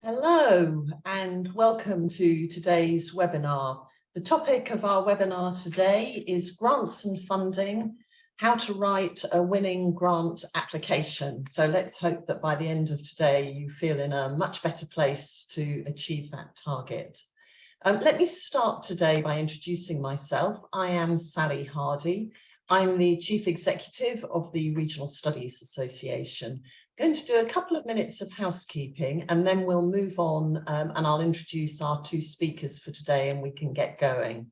Hello and welcome to today's webinar. The topic of our webinar today is grants and funding, how to write a winning grant application. So let's hope that by the end of today you feel in a much better place to achieve that target. Let me start today by introducing myself. I am Sally Hardy. I'm the Chief Executive of the Regional Studies Association. Going to do a couple of minutes of housekeeping and then we'll move on and I'll introduce our two speakers for today and we can get going.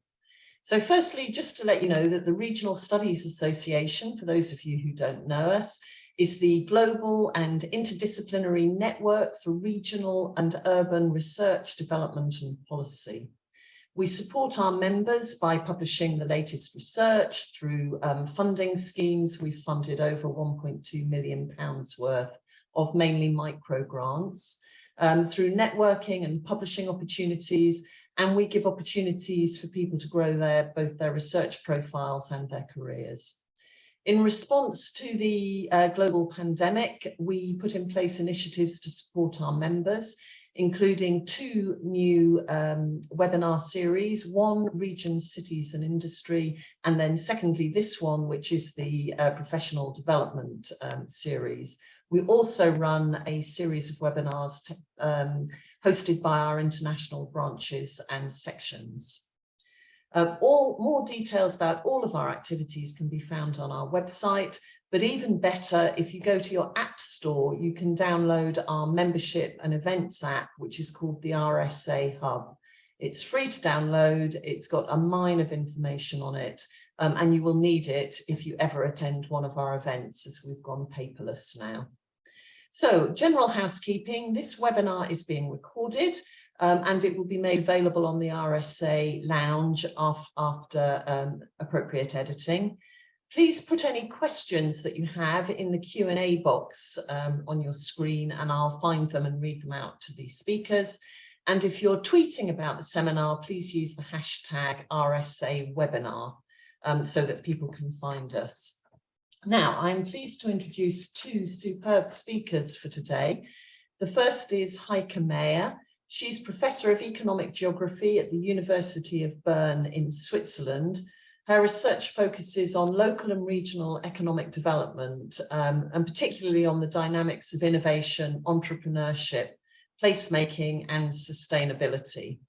So firstly, just to let you know that the Regional Studies Association, for those of you who don't know us, is the global and interdisciplinary network for regional and urban research, development and policy. We support our members by publishing the latest research through funding schemes. We've funded over £1.2 million worth of mainly micro grants through networking and publishing opportunities. And we give opportunities for people to grow both their research profiles and their careers. In response to the global pandemic, we put in place initiatives to support our members, including two new webinar series, one regions, cities and industry, and then secondly this one, which is the professional development series. We also run a series of webinars hosted by our international branches and sections. More details about all of our activities can be found on our website, but even better, if you go to your app store, you can download our membership and events app, which is called the RSA Hub. It's free to download, it's got a mine of information on it, and you will need it if you ever attend one of our events, as we've gone paperless now. So, general housekeeping, this webinar is being recorded. And it will be made available on the RSA Lounge after appropriate editing. Please put any questions that you have in the Q&A box on your screen and I'll find them and read them out to the speakers. And if you're tweeting about the seminar, please use the hashtag RSA webinar so that people can find us. Now, I'm pleased to introduce two superb speakers for today. The first is Heike. She's Professor of Economic Geography at the University of Bern in Switzerland. Her research focuses on local and regional economic development, and particularly on the dynamics of innovation, entrepreneurship, placemaking, and sustainability.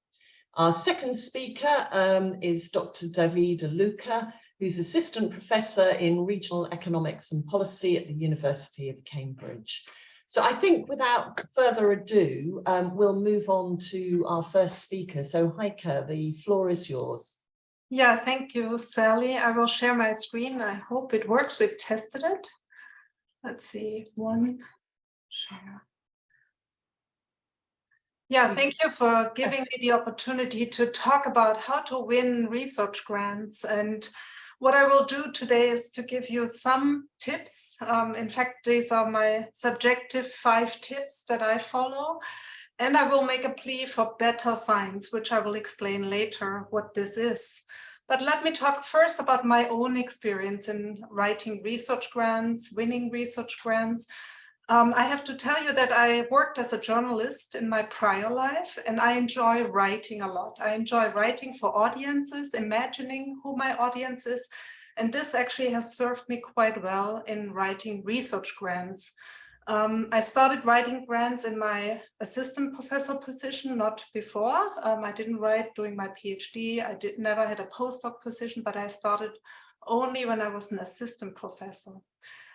Our second speaker is Dr. Davide Luca, who's Assistant Professor in Regional Economics and Policy at the University of Cambridge. So I think without further ado, we'll move on to our first speaker. So Heike, the floor is yours. Yeah, thank you, Sally. I will share my screen. I hope it works. We've tested it. Let's see, one, share. Yeah, thank you for giving me the opportunity to talk about how to win research grants. And what I will do today is to give you some tips. In fact, these are my subjective 5 tips that I follow. And I will make a plea for better science, which I will explain later what this is. But let me talk first about my own experience in writing research grants, winning research grants. I have to tell you that I worked as a journalist in my prior life, and I enjoy writing a lot. I enjoy writing for audiences, imagining who my audience is, and this actually has served me quite well in writing research grants. I started writing grants in my assistant professor position, not before. I didn't write during my PhD. I never had a postdoc position, but I started only when I was an assistant professor.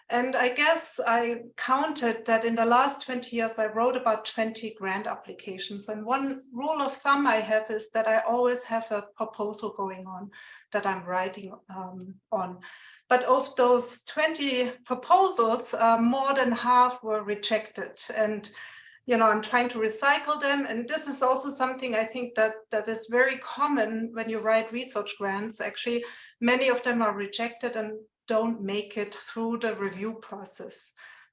And I guess I counted that in the last 20 years, I wrote about 20 grant applications. And one rule of thumb I have is that I always have a proposal going on that I'm writing on. But of those 20 proposals, more than half were rejected. And I'm trying to recycle them. And this is also something I think that is very common when you write research grants. Actually, many of them are rejected and don't make it through the review process,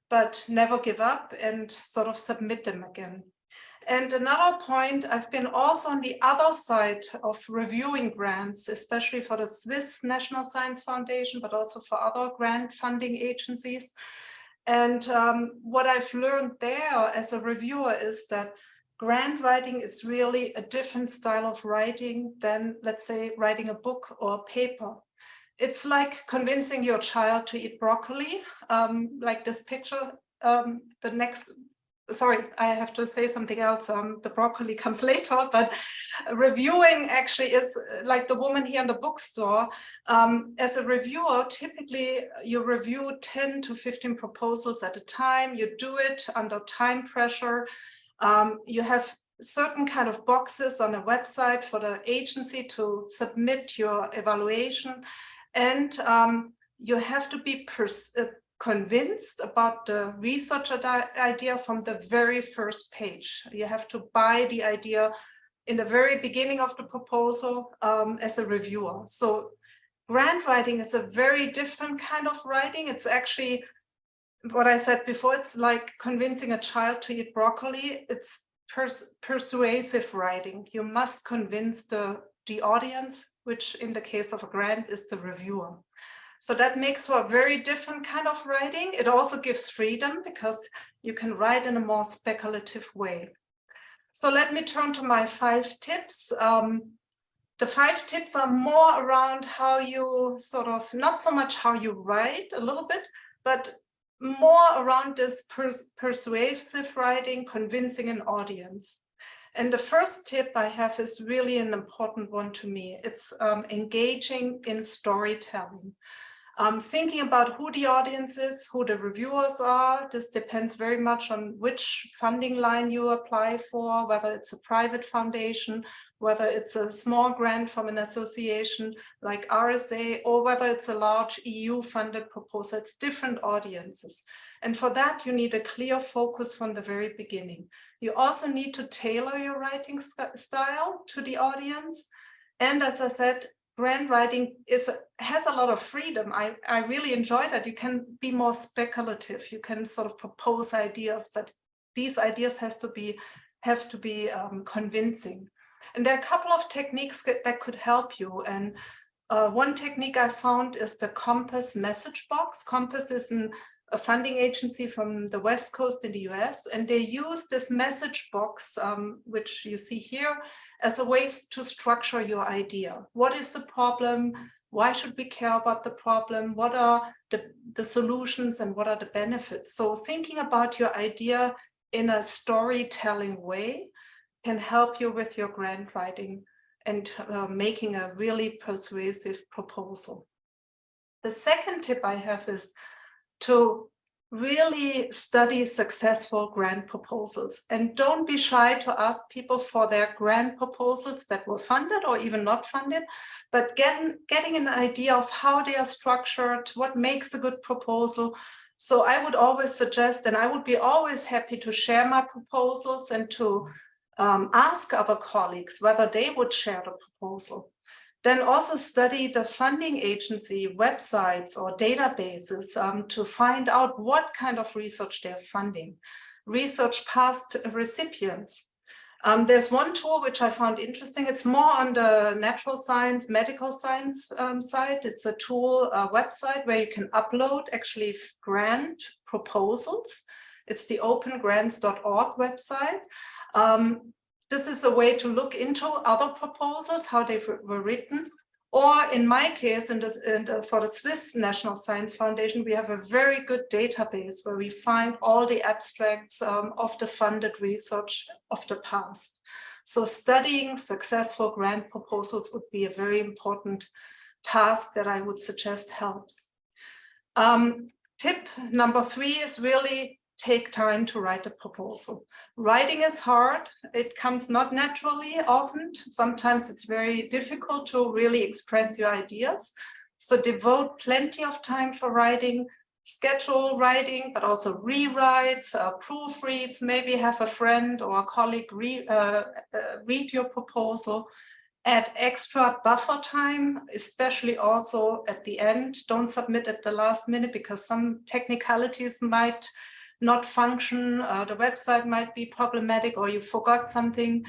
but never give up and sort of submit them again. And another point, I've been also on the other side of reviewing grants, especially for the Swiss National Science Foundation, but also for other grant funding agencies. And what I've learned there as a reviewer is that grant writing is really a different style of writing than, let's say, writing a book or a paper. It's like convincing your child to eat broccoli, like this picture. Sorry, I have to say something else. The broccoli comes later, but reviewing actually is like the woman here in the bookstore. As a reviewer, typically you review 10 to 15 proposals at a time. You do it under time pressure. You have certain kind of boxes on a website for the agency to submit your evaluation. And you have to be convinced about the research idea from the very first page. You have to buy the idea in the very beginning of the proposal as a reviewer. So grant writing is a very different kind of writing. It's actually what I said before, it's like convincing a child to eat broccoli. It's persuasive writing. You must convince the audience, which in the case of a grant is the reviewer. So that makes for a very different kind of writing. It also gives freedom because you can write in a more speculative way. So let me turn to my 5 tips. The 5 tips are more around how you sort of, not so much how you write a little bit, but more around this persuasive writing, convincing an audience. And the first tip I have is really an important one to me. It's engaging in storytelling. Thinking about who the audience is, who the reviewers are. This depends very much on which funding line you apply for, whether it's a private foundation, whether it's a small grant from an association like RSA, or whether it's a large EU-funded proposal. It's different audiences. And for that, you need a clear focus from the very beginning. You also need to tailor your writing style to the audience. And as I said, grant writing has a lot of freedom. I really enjoy that. You can be more speculative. You can sort of propose ideas, but these ideas have to be convincing. And there are a couple of techniques that could help you. And one technique I found is the Compass message box. Compass is a funding agency from the West Coast in the US, and they use this message box, which you see here, as a way to structure your idea. What is the problem? Why should we care about the problem? What are the solutions and what are the benefits? So thinking about your idea in a storytelling way can help you with your grant writing and making a really persuasive proposal. The second tip I have is to really study successful grant proposals, and don't be shy to ask people for their grant proposals that were funded or even not funded, but getting an idea of how they are structured, what makes a good proposal. So I would always suggest, and I would be always happy to share my proposals and to ask other colleagues whether they would share the proposal. Then also study the funding agency websites or databases to find out what kind of research they're funding. Research past recipients. There's one tool which I found interesting. It's more on the natural science, medical science side. It's a tool, a website where you can upload actually grant proposals. It's the opengrants.org website. This is a way to look into other proposals, how they were written. Or in my case, for the Swiss National Science Foundation, we have a very good database where we find all the abstracts of the funded research of the past. So studying successful grant proposals would be a very important task that I would suggest helps. Tip number 3 is really take time to write a proposal. Writing is hard. It comes not naturally often. Sometimes it's very difficult to really express your ideas. So devote plenty of time for writing, schedule writing, but also rewrites, proofreads, maybe have a friend or a colleague read your proposal. Add extra buffer time, especially also at the end. Don't submit at the last minute because some technicalities might not function, the website might be problematic, or you forgot something.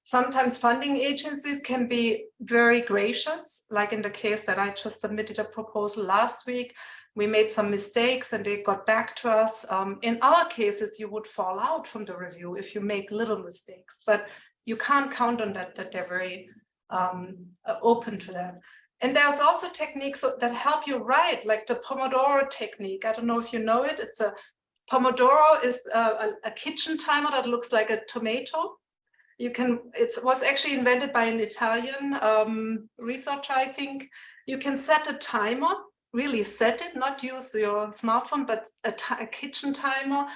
Sometimes funding agencies can be very gracious, like in the case that I just submitted a proposal last week, we made some mistakes and they got back to us. In our cases, you would fall out from the review if you make little mistakes, but you can't count on that they're very open to that. And there's also techniques that help you write, like the Pomodoro technique. I don't know if you know it. It's a Pomodoro is a kitchen timer that looks like a tomato. It was actually invented by an Italian researcher, I think. You can set a timer, really set it, not use your smartphone, but a kitchen timer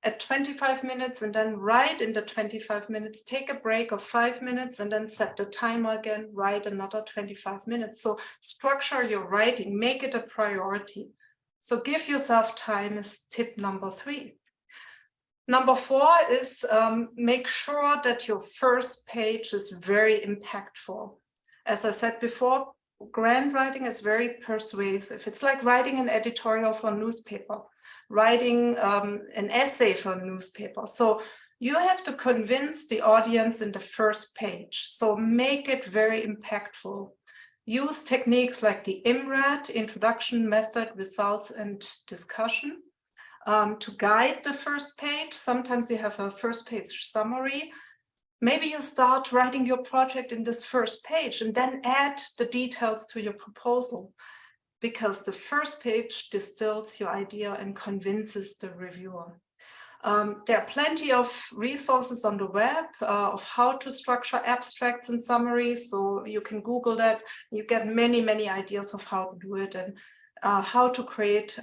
at 25 minutes, and then write in the 25 minutes, take a break of 5 minutes, and then set the timer again, write another 25 minutes. So structure your writing, make it a priority. So give yourself time is tip number 3. Number 4 is make sure that your first page is very impactful. As I said before, grant writing is very persuasive. It's like writing an editorial for a newspaper, writing an essay for a newspaper. So you have to convince the audience in the first page. So make it very impactful. Use techniques like the IMRAD, introduction, method, results, and discussion, to guide the first page. Sometimes you have a first page summary. Maybe you start writing your project in this first page and then add the details to your proposal, because the first page distills your idea and convinces the reviewer. There are plenty of resources on the web of how to structure abstracts and summaries. So you can Google that. You get many, many ideas of how to do it and how to create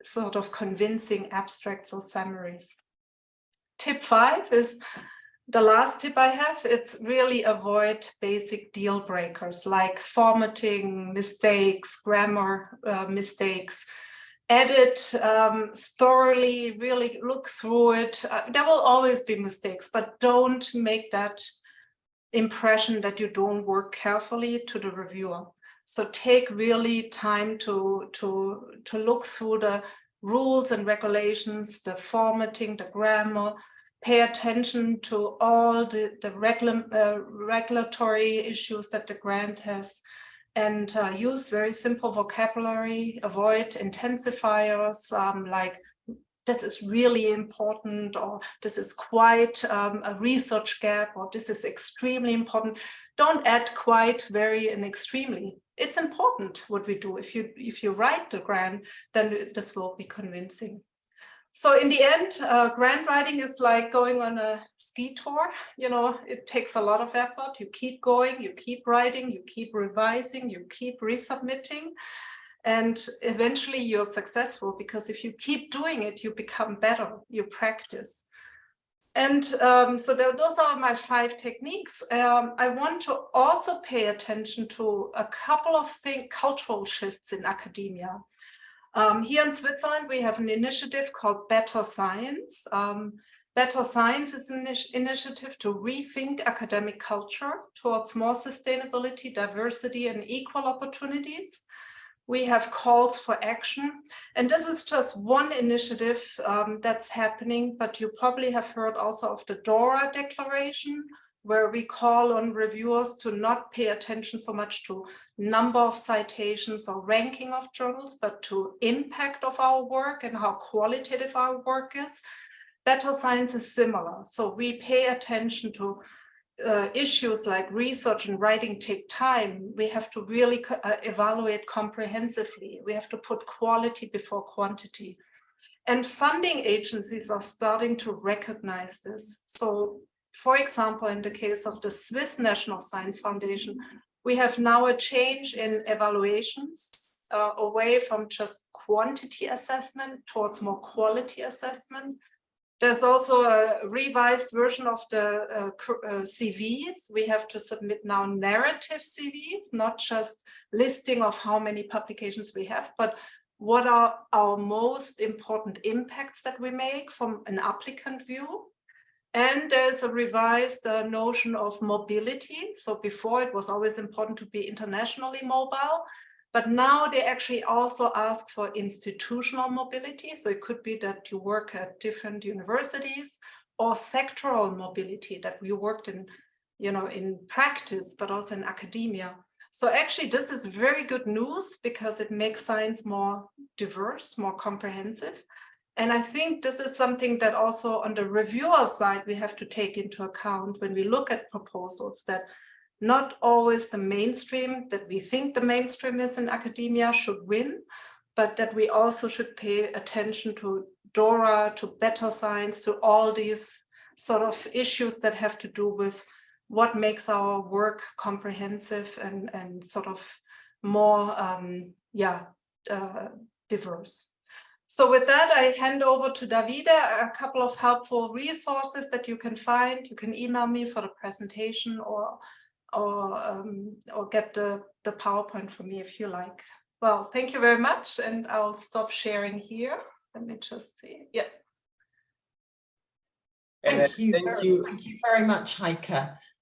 sort of convincing abstracts or summaries. Tip 5 is the last tip I have. It's really avoid basic deal breakers like formatting mistakes, grammar mistakes. Edit thoroughly, really look through it. There will always be mistakes, but don't make that impression that you don't work carefully to the reviewer. So take really time to look through the rules and regulations, the formatting, the grammar. Pay attention to all the regulatory issues that the grant has, and use very simple vocabulary. Avoid intensifiers like this is really important, or this is quite a research gap, or this is extremely important. Don't add quite, very, and extremely. It's important what we do. If you write the grant, then this will be convincing. So in the end, grant writing is like going on a ski tour. You know, it takes a lot of effort. You keep going, you keep writing, you keep revising, you keep resubmitting, and eventually you're successful, because if you keep doing it, you become better, you practice. And so those are my 5 techniques. I want to also pay attention to a couple of cultural shifts in academia. Here in Switzerland, we have an initiative called Better Science. Better Science is an initiative to rethink academic culture towards more sustainability, diversity, and equal opportunities. We have calls for action, and this is just one initiative that's happening, but you probably have heard also of the DORA declaration, where we call on reviewers to not pay attention so much to number of citations or ranking of journals, but to impact of our work and how qualitative our work is. Better Science is similar. So we pay attention to issues like research and writing take time. We have to really evaluate comprehensively. We have to put quality before quantity. And funding agencies are starting to recognize this. So, for example, in the case of the Swiss National Science Foundation, we have now a change in evaluations away from just quantity assessment towards more quality assessment. There's also a revised version of the CVs. We have to submit now narrative CVs, not just listing of how many publications we have, but what are our most important impacts that we make from an applicant view. And there's a revised notion of mobility. So before it was always important to be internationally mobile, but now they actually also ask for institutional mobility. So it could be that you work at different universities, or sectoral mobility, that you worked in, you know, in practice, but also in academia. So actually, this is very good news because it makes science more diverse, more comprehensive. And I think this is something that also on the reviewer side, we have to take into account when we look at proposals, that not always the mainstream that we think the mainstream is in academia should win, but that we also should pay attention to DORA, to better science, to all these sort of issues that have to do with what makes our work comprehensive and sort of more diverse. So with that, I hand over to Davide, a couple of helpful resources that you can find. You can email me for the presentation or get the PowerPoint from me if you like. Well, thank you very much, and I'll stop sharing here. Let me just see. Yeah. Thank you very much, Heike.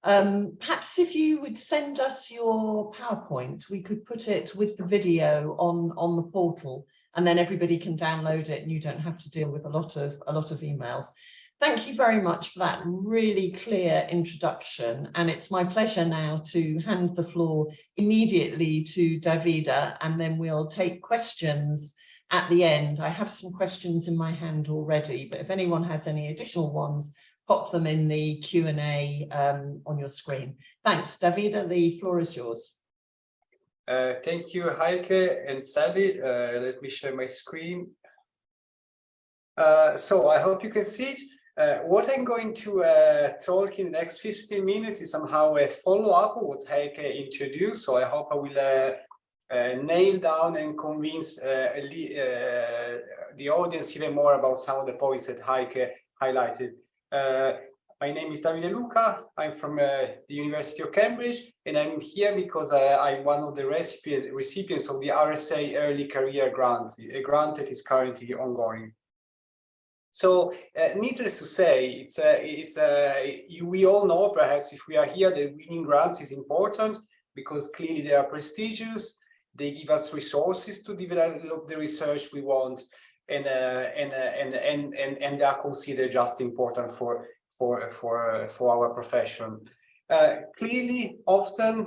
Perhaps if you would send us your PowerPoint, we could put it with the video on the portal, and then everybody can download it and you don't have to deal with a lot of emails. Thank you very much for that really clear introduction. And it's my pleasure now to hand the floor immediately to Davide, and then we'll take questions at the end. I have some questions in my hand already, but if anyone has any additional ones, pop them in the Q&A on your screen. Thanks, Davide, the floor is yours. Thank you, Heike and Sally. Let me share my screen. So I hope you can see it. What I'm going to talk in the next 15 minutes is somehow a follow-up of what Heike introduced. So I hope I will nail down and convince the audience even more about some of the points that Heike highlighted. My name is Davide Luca. I'm from the University of Cambridge, and I'm here because I'm one of the recipients of the RSA Early Career Grant, a grant that is currently ongoing. So, needless to say, we all know, perhaps, if we are here, that winning grants is important because clearly they are prestigious. They give us resources to develop the research we want, and they are considered just important for our profession. Clearly, often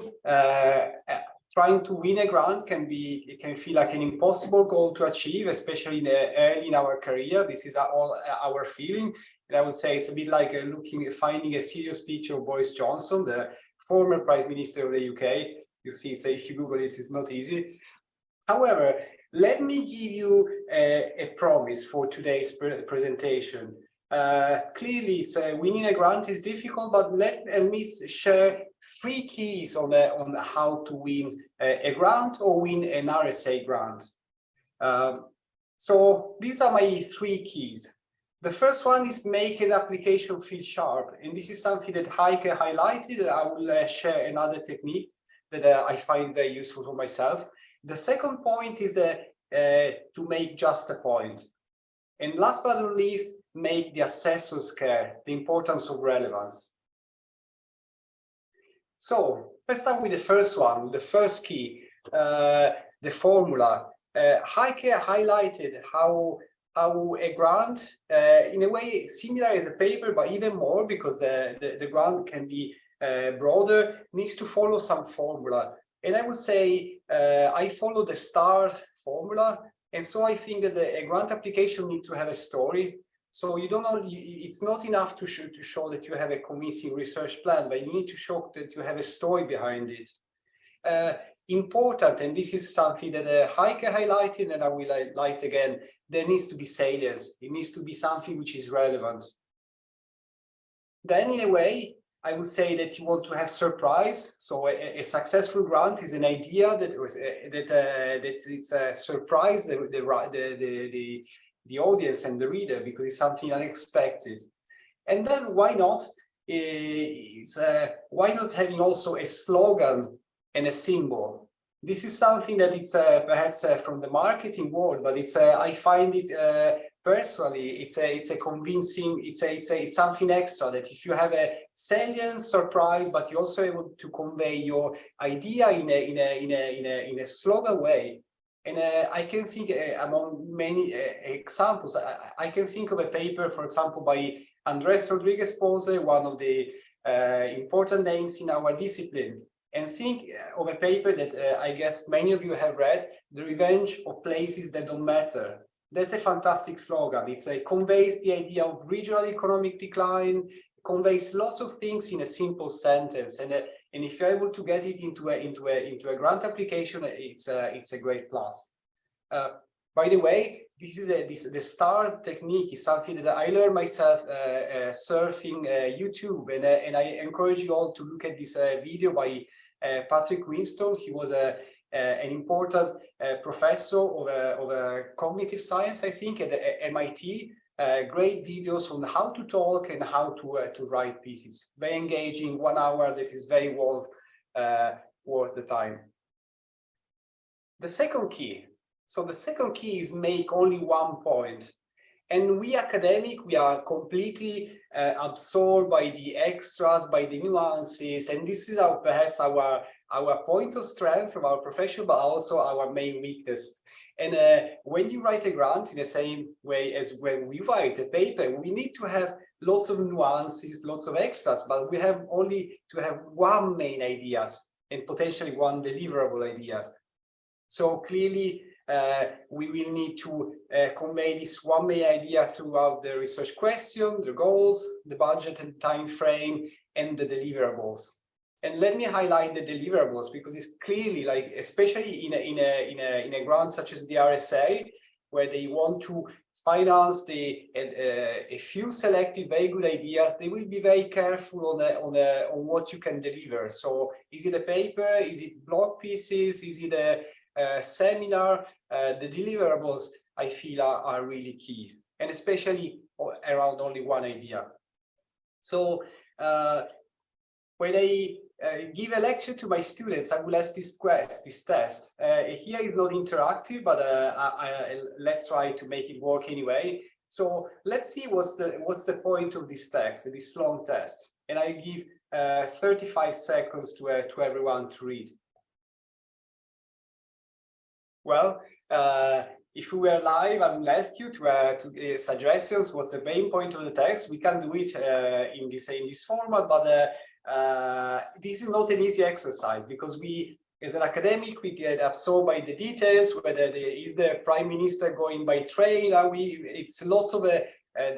trying to win a grant can feel like an impossible goal to achieve, especially early in our career. This is all our feeling, and I would say it's a bit like finding a serious picture of Boris Johnson, the former Prime Minister of the UK. You see, so if you Google it, it's not easy. However, let me give you a promise for today's presentation. Clearly, winning a grant is difficult, but let me share 3 keys on how to win a grant or win an RSA grant. So these are my 3 keys. The first one is make an application feel sharp, and this is something that Heike highlighted, and I will share another technique that I find very useful for myself. The second point is to make just a point. And last but not least, make the assessors care, the importance of relevance. So let's start with the first one, the first key, the formula. Heike highlighted how a grant, in a way similar as a paper, but even more because the grant can be broader, needs to follow some formula. And I would say I follow the STAR formula. And so I think that a grant application needs to have a story. So it's not enough to show that you have a convincing research plan, but you need to show that you have a story behind it. Important, and this is something that Heike highlighted, and I will highlight again, there needs to be salience. It needs to be something which is relevant. Then in a way, I would say that you want to have surprise. So a successful grant is an idea that it's surprise the audience and the reader because it's something unexpected. And then why not having also a slogan and a symbol? This is something that it's perhaps from the marketing world, but it's I find it personally it's a convincing, it's something extra, that if you have a salient surprise, but you're also able to convey your idea in a slogan way. And I can think among many examples, I can think of a paper, for example, by Andres Rodriguez Pose, one of the important names in our discipline. and think of a paper that I guess many of you have read, The Revenge of Places That Don't Matter. That's a fantastic slogan. It conveys the idea of regional economic decline, conveys lots of things in a simple sentence, and if you're able to get it into a grant application, it's a great plus. By the way, the STAR technique is something that I learned myself surfing YouTube, and I encourage you all to look at this video by Patrick Winston. He was an important professor of cognitive science, I think, at MIT. Great videos on how to talk and how to write pieces. Very engaging, 1 hour that is very worth the time. The second key. So the second key is make only one point. And we academic, we are completely absorbed by the extras, by the nuances, and this is perhaps our point of strength from our profession, but also our main weakness. And when you write a grant in the same way as when we write a paper, we need to have lots of nuances, lots of extras, but we have only to have one main ideas and potentially one deliverable ideas. So clearly, we will need to convey this one main idea throughout the research question, the goals, the budget and time frame, and the deliverables. And let me highlight the deliverables, because it's clearly, like, especially in a grant such as the RSA, where they want to finance a few selected very good ideas, they will be very careful on what you can deliver. So is it a paper? Is it blog pieces? Is it a seminar? The deliverables, I feel, are really key, and especially around only one idea. So when I give a lecture to my students, I will ask this test. Here is not interactive, but let's try to make it work anyway. So let's see what's the point of this text, this long test. And I give 35 seconds to everyone to read. Well, if we were live, I will ask you to suggestions. What's the main point of the text? We can do it in this format, but this is not an easy exercise, because we, as an academic, we get absorbed by the details. Whether is the prime minister going by train? It's lots of there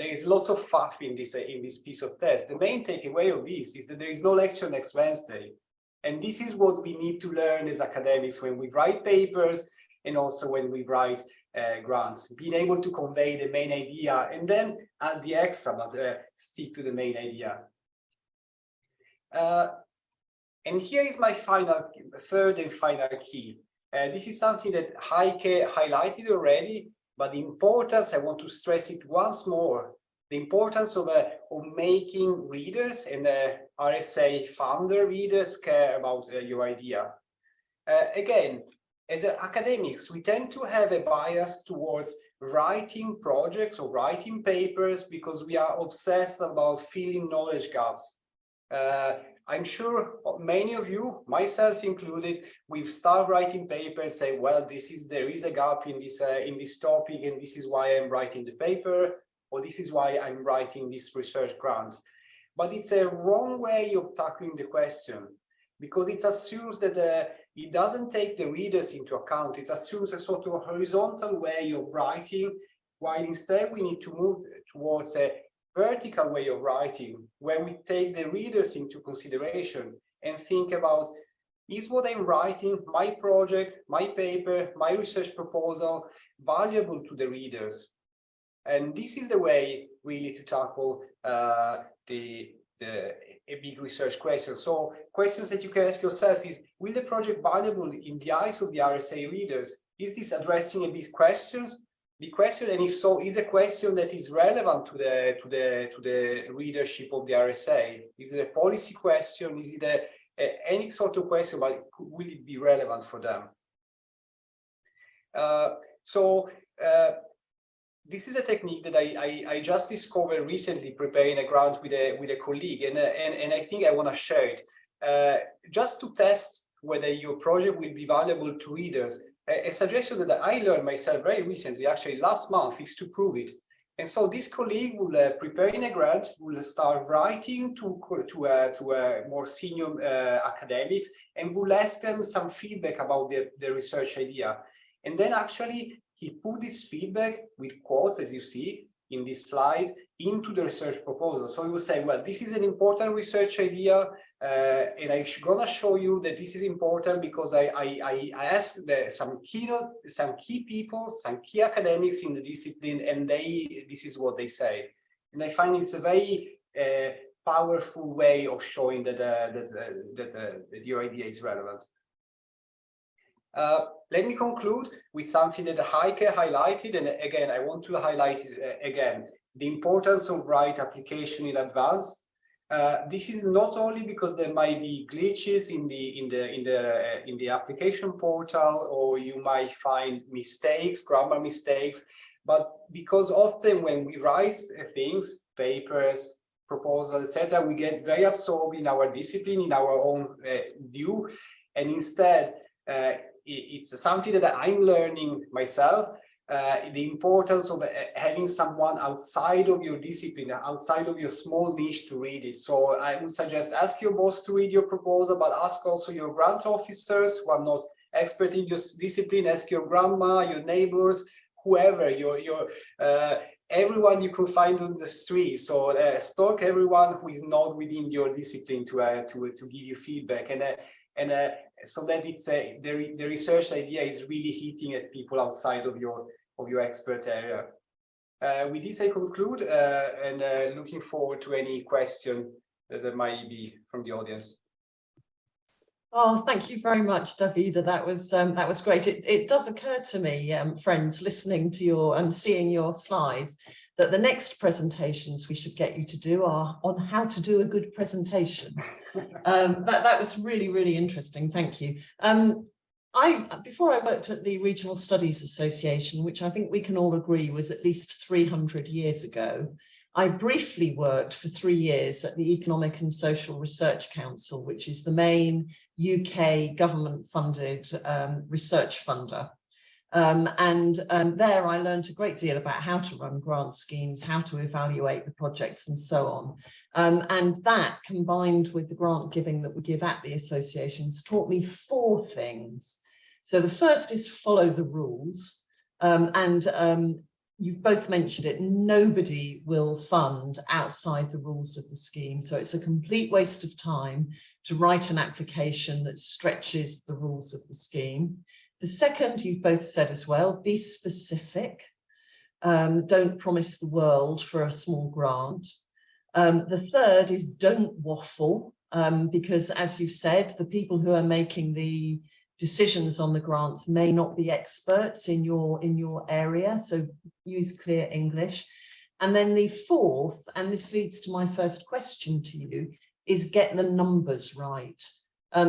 is lots of fluff in this piece of text. The main takeaway of this is that there is no lecture next Wednesday, and this is what we need to learn as academics when we write papers, and also when we write grants, being able to convey the main idea and then add the extra, but stick to the main idea. And here is my third and final key. This is something that Heike highlighted already, but the importance, I want to stress it once more, the importance of making readers and RSA founder readers care about your idea. Again, as academics, we tend to have a bias towards writing projects or writing papers because we are obsessed about filling knowledge gaps. I'm sure many of you, myself included, we've started writing papers, say, well, there is a gap in this topic, and this is why I'm writing the paper, or this is why I'm writing this research grant. But it's a wrong way of tackling the question, because it assumes that it doesn't take the readers into account. It assumes a sort of horizontal way of writing, while instead we need to move towards a vertical way of writing, where we take the readers into consideration and think about, is what I'm writing, my project, my paper, my research proposal, valuable to the readers? And this is the way really to tackle a big research question. So questions that you can ask yourself is, will the project valuable in the eyes of the RSA readers? Is this addressing a big question? And if so, is a question that is relevant to the readership of the RSA? Is it a policy question? Is it any sort of question, but will it be relevant for them? This is a technique that I just discovered recently preparing a grant with a colleague, and I think I want to share it just to test whether your project will be valuable to readers. A suggestion that I learned myself very recently, actually last month, is to prove it. And so this colleague will preparing a grant, will start writing to more senior academics, and will ask them some feedback about the research idea. And then actually he put this feedback with quotes, as you see in this slide, into the research proposal. So he will say, well, this is an important research idea, and I'm gonna show you that this is important because I asked some key people, some key academics in the discipline, and this is what they say. And I find it's a very powerful way of showing that your idea is relevant. Let me conclude with something that Heike highlighted, and again, I want to highlight again the importance of right application in advance. This is not only because there might be glitches in the application portal, or you might find mistakes, grammar mistakes, but because often when we write things, papers, proposals, etc., we get very absorbed in our discipline, in our own view, and instead it's something that I'm learning myself, the importance of having someone outside of your discipline, outside of your small niche to read it. So I would suggest ask your boss to read your proposal, but ask also your grant officers who are not expert in your discipline, ask your grandma, your neighbors, whoever, everyone you can find on the street. So stalk everyone who is not within your discipline to give you feedback. And so that it's the research idea is really hitting at people outside of your expert area. With this, I conclude, and looking forward to any question that there might be from the audience. Oh, thank you very much, Davide. That was great. It does occur to me, friends, listening to your and seeing your slides, that the next presentations we should get you to do are on how to do a good presentation. That was really, really interesting. Thank you. Before I worked at the Regional Studies Association, which I think we can all agree was at least 300 years ago, I briefly worked for 3 years at the Economic and Social Research Council, which is the main UK government-funded research funder. There I learned a great deal about how to run grant schemes, how to evaluate the projects and so on. And that, combined with the grant giving that we give at the associations, taught me 4 things. So the first is follow the rules. You've both mentioned it, nobody will fund outside the rules of the scheme. So it's a complete waste of time to write an application that stretches the rules of the scheme. The second, you've both said as well, be specific. Don't promise the world for a small grant. The third is don't waffle, because as you've said, the people who are making the decisions on the grants may not be experts in your area, so use clear English. And then the fourth, and this leads to my first question to you, is get the numbers right.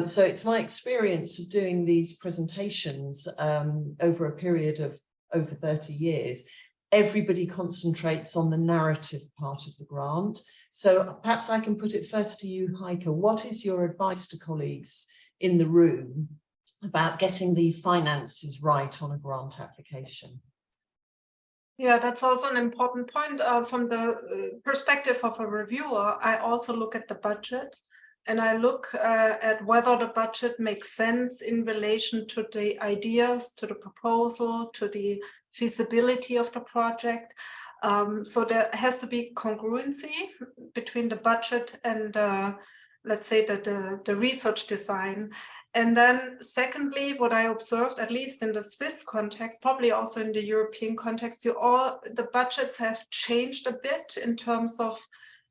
So it's my experience of doing these presentations over a period of over 30 years. Everybody concentrates on the narrative part of the grant. So perhaps I can put it first to you, Heike. What is your advice to colleagues in the room about getting the finances right on a grant application? Yeah, that's also an important point. From the perspective of a reviewer, I also look at the budget, and I look at whether the budget makes sense in relation to the ideas, to the proposal, to the feasibility of the project. So there has to be congruency between the budget and let's say that the research design. And then secondly, what I observed, at least in the Swiss context, probably also in the European context, the budgets have changed a bit in terms of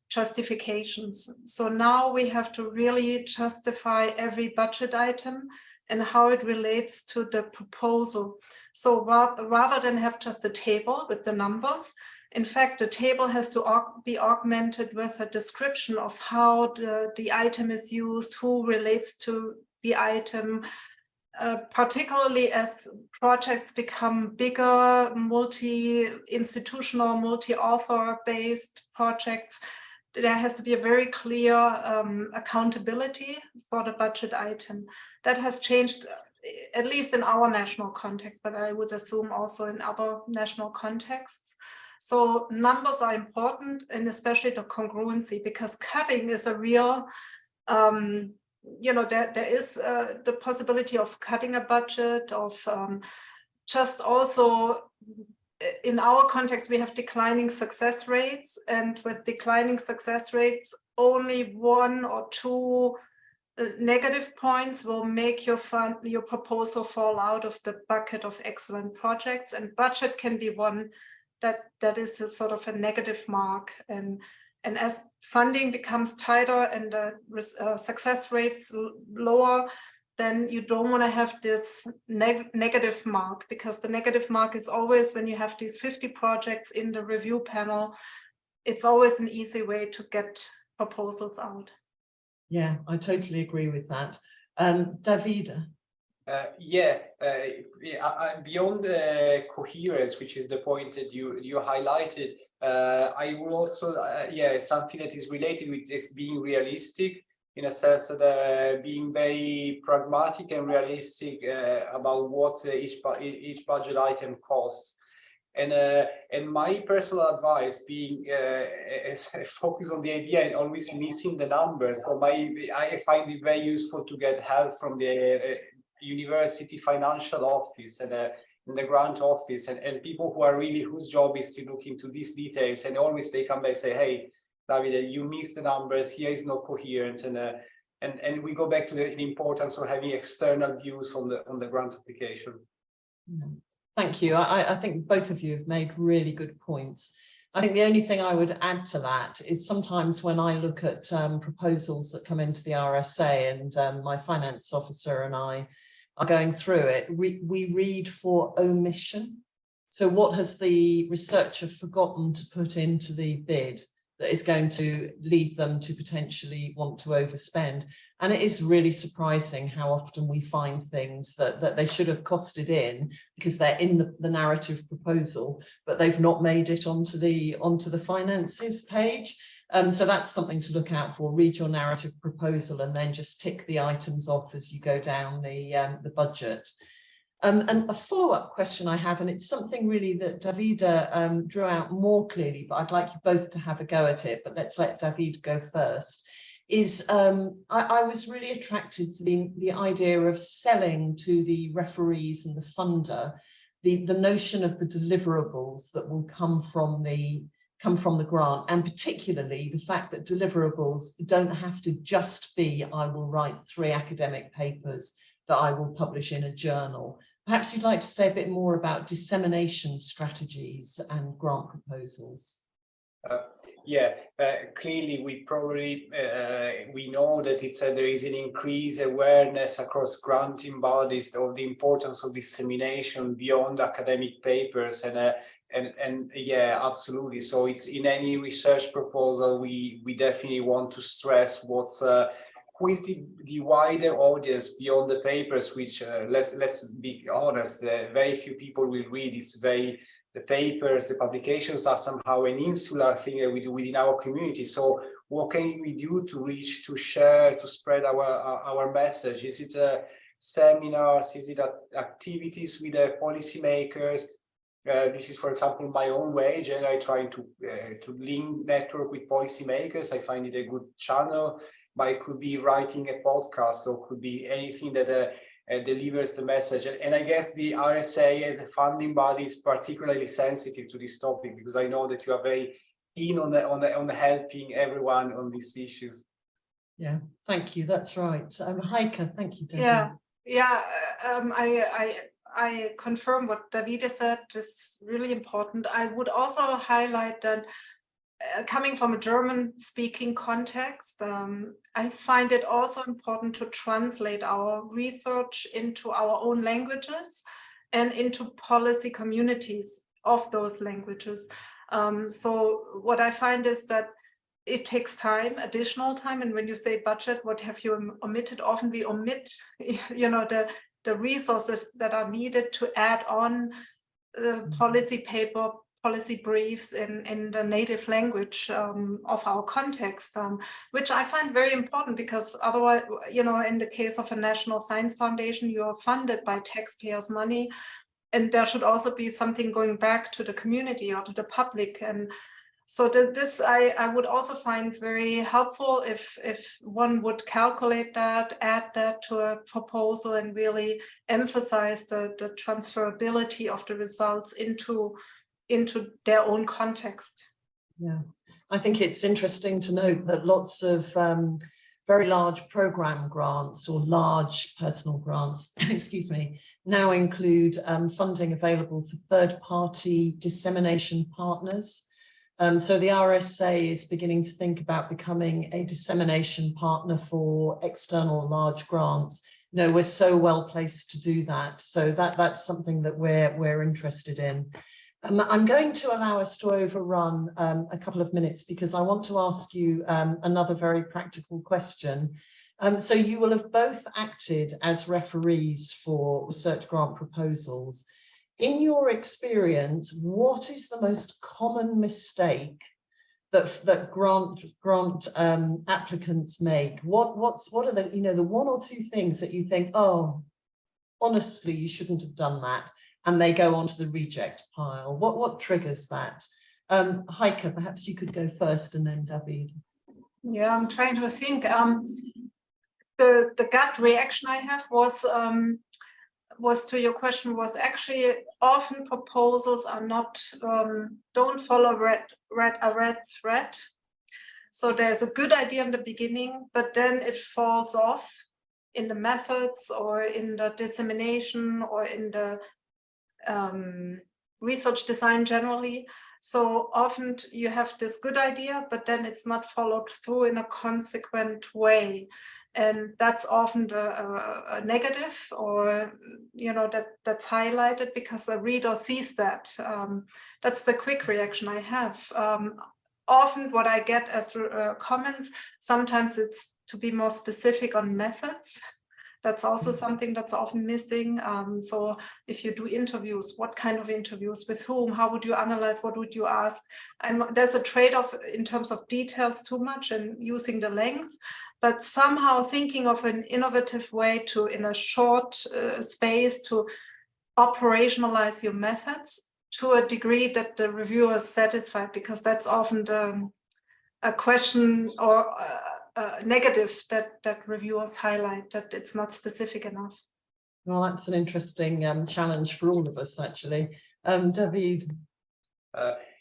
justifications. So now we have to really justify every budget item and how it relates to the proposal. So rather than have just a table with the numbers, in fact, the table has to be augmented with a description of how the item is used, who relates to the item, particularly as projects become bigger, multi-institutional, multi-author based projects. There has to be a very clear accountability for the budget item. That has changed, at least in our national context, but I would assume also in other national contexts. So numbers are important, and especially the congruency, because cutting is a real, there is the possibility of cutting a budget, of just also in our context, we have declining success rates, and with declining success rates, only 1 or 2 negative points will make your proposal fall out of the bucket of excellent projects, and budget can be one that is a sort of a negative mark. And as funding becomes tighter and the success rates lower, then you don't want to have this negative mark, because the negative mark is always when you have these 50 projects in the review panel, it's always an easy way to get proposals out. Yeah, I totally agree with that. Davide. Beyond coherence, which is the point that you highlighted, I will also, something that is related with this being realistic, in a sense that being very pragmatic and realistic about what each budget item costs. And my personal advice being focus on the idea and always missing the numbers. I find it very useful to get help from the university financial office and in the grant office, and people who are really, whose job is to look into these details, and always they come back and say, hey, Davide, you missed the numbers, here is not coherent, and we go back to the importance of having external views on the grant application. Thank you. I think both of you have made really good points. I think the only thing I would add to that is sometimes when I look at proposals that come into the RSA, and my finance officer and I are going through it, we read for omission. So what has the researcher forgotten to put into the bid that is going to lead them to potentially want to overspend? And it is really surprising how often we find things that they should have costed in because they're in the narrative proposal, but they've not made it onto the finances page. So that's something to look out for. Read your narrative proposal and then just tick the items off as you go down the budget. And a follow-up question I have, and it's something really that Davide drew out more clearly, but I'd like you both to have a go at it, but let's let Davide go first, is I was really attracted to the idea of selling to the referees and the funder the notion of the deliverables that will come from the grant, and particularly the fact that deliverables don't have to just be, I will write 3 academic papers that I will publish in a journal. Perhaps you'd like to say a bit more about dissemination strategies and grant proposals. Clearly we probably we know that there is an increased awareness across granting bodies of the importance of dissemination beyond academic papers, and yeah, absolutely. So it's in any research proposal we definitely want to stress who is the wider audience beyond the papers, which let's be honest, very few people will read. The papers, the publications are somehow an insular thing that we do within our community. So what can we do to reach, to share, to spread our message? Is it seminars? Is it activities with the policymakers? This is, for example, my own way, generally trying to link network with policymakers. I find it a good channel, but it could be writing a podcast, or could be anything that delivers the message. And I guess the RSA as a funding body is particularly sensitive to this topic, because I know that you are very keen on helping everyone on these issues. Yeah, thank you. That's right. Heike, thank you, David. I confirm what Davide said. It's really important. I would also highlight that coming from a German-speaking context, I find it also important to translate our research into our own languages and into policy communities of those languages. So what I find is that it takes time, additional time. And when you say budget, what have you omitted? Often we omit, the resources that are needed to add on policy paper, policy briefs in the native language of our context, which I find very important, because otherwise, in the case of a National Science Foundation, you are funded by taxpayers' money, and there should also be something going back to the community or to the public. And so this I would also find very helpful if one would calculate that, add that to a proposal, and really emphasize the transferability of the results into their own context. Yeah, I think it's interesting to note that lots of very large program grants or large personal grants, excuse me, now include funding available for third-party dissemination partners. So the RSA is beginning to think about becoming a dissemination partner for external large grants. You know, we're so well placed to do that. So that's something that we're interested in. I'm going to allow us to overrun a couple of minutes because I want to ask you another very practical question. So you will have both acted as referees for research grant proposals. In your experience, what is the most common mistake that grant applicants make? What are the, you know, the one or two things that you think, oh, honestly, you shouldn't have done that, and they go onto the reject pile? What triggers that? Heike, perhaps you could go first, and then Davide. Yeah, I'm trying to think. The gut reaction I have was to your question, was actually often proposals are not don't follow a red thread. So there's a good idea in the beginning, but then it falls off in the methods or in the dissemination or in the research design generally. So often you have this good idea, but then it's not followed through in a consequent way. And that's often a negative, or, you know, that's highlighted because the reader sees that. That's the quick reaction I have. Often what I get as comments, sometimes it's to be more specific on methods. That's also something that's often missing. So if you do interviews, what kind of interviews, with whom, how would you analyze, what would you ask? There's a trade-off in terms of details too much and using the length, but somehow thinking of an innovative way to, in a short space, to operationalize your methods to a degree that the reviewer is satisfied, because that's often a question or negative that reviewers highlight, that it's not specific enough. Well, that's an interesting challenge for all of us, actually. Davide.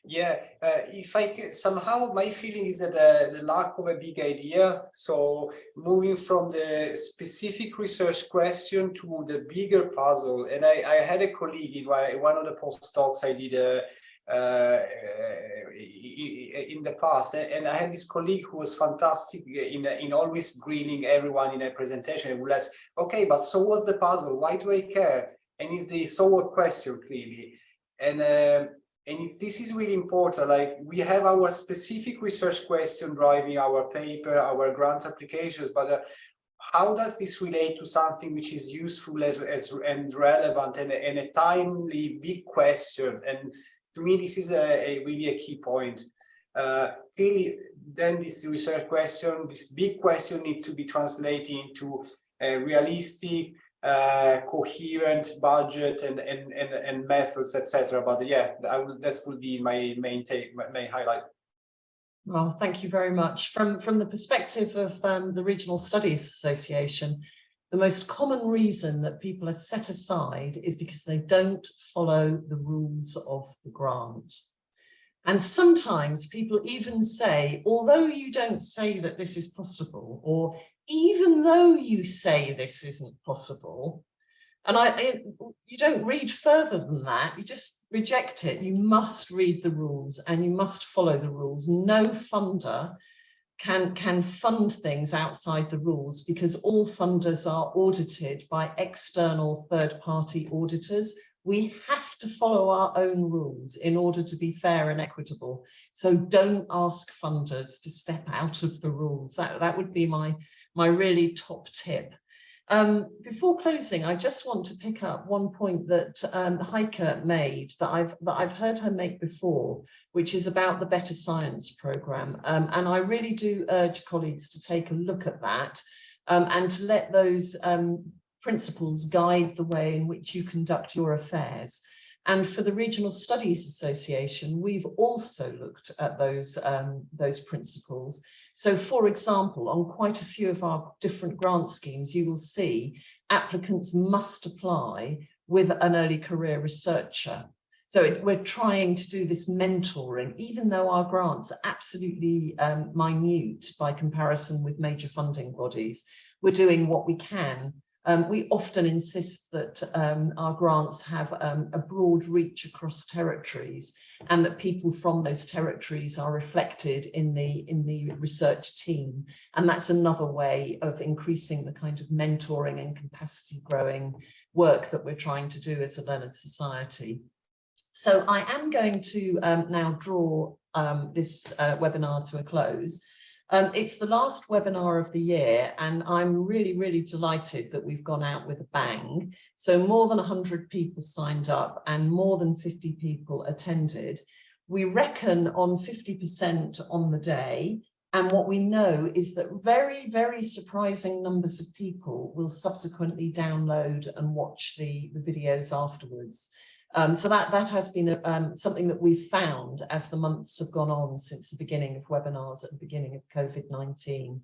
Yeah, if I could, somehow my feeling is that the lack of a big idea, so moving from the specific research question to the bigger puzzle. And I had a colleague in one of the postdocs I did in the past, and I had this colleague who was fantastic in always grilling everyone in a presentation. And would ask, okay, but so what's the puzzle? Why do I care? And it's the so what question, clearly. And this is really important. Like, we have our specific research question driving our paper, our grant applications, but how does this relate to something which is useful and relevant and a timely big question? And to me, this is really a key point. Clearly, then this research question, this big question, needs to be translated into a realistic, coherent budget and methods, etc. But yeah, that would be my main highlight. Well, thank you very much. From the perspective of the Regional Studies Association, the most common reason that people are set aside is because they don't follow the rules of the grant. And sometimes people even say, although you don't say that this is possible, or even though you say this isn't possible, and you don't read further than that, you just reject it. You must read the rules and you must follow the rules. No funder can fund things outside the rules, because all funders are audited by external third-party auditors. We have to follow our own rules in order to be fair and equitable. So don't ask funders to step out of the rules. That would be my really top tip. Before closing, I just want to pick up one point that Heike made that I've heard her make before, which is about the Better Science programme. And I really do urge colleagues to take a look at that and to let those principles guide the way in which you conduct your affairs. And for the Regional Studies Association, we've also looked at those principles. So, for example, on quite a few of our different grant schemes, you will see applicants must apply with an early career researcher. So we're trying to do this mentoring, even though our grants are absolutely minute by comparison with major funding bodies. We're doing what we can. We often insist that our grants have a broad reach across territories, and that people from those territories are reflected in the research team. And that's another way of increasing the kind of mentoring and capacity growing work that we're trying to do as a learned society. So I am going to now draw this webinar to a close. It's the last webinar of the year, and I'm really, really delighted that we've gone out with a bang. So more than 100 people signed up and more than 50 people attended. We reckon on 50% on the day. And what we know is that very, very surprising numbers of people will subsequently download and watch the videos afterwards. So that has been something that we've found as the months have gone on since the beginning of webinars at the beginning of COVID-19.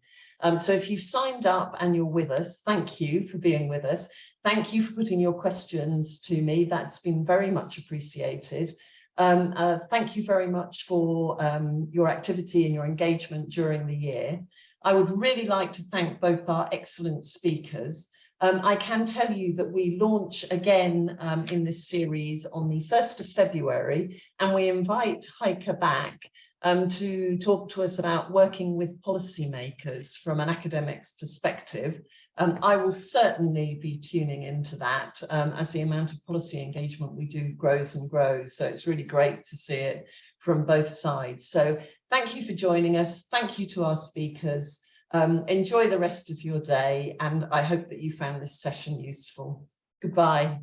So if you've signed up and you're with us, thank you for being with us. Thank you for putting your questions to me. That's been very much appreciated. Thank you very much for your activity and your engagement during the year. I would really like to thank both our excellent speakers. I can tell you that we launch again in this series on the 1st of February, and we invite Heike back to talk to us about working with policymakers from an academic's perspective. I will certainly be tuning into that as the amount of policy engagement we do grows and grows. So it's really great to see it from both sides. So thank you for joining us. Thank you to our speakers. Enjoy the rest of your day, and I hope that you found this session useful. Goodbye.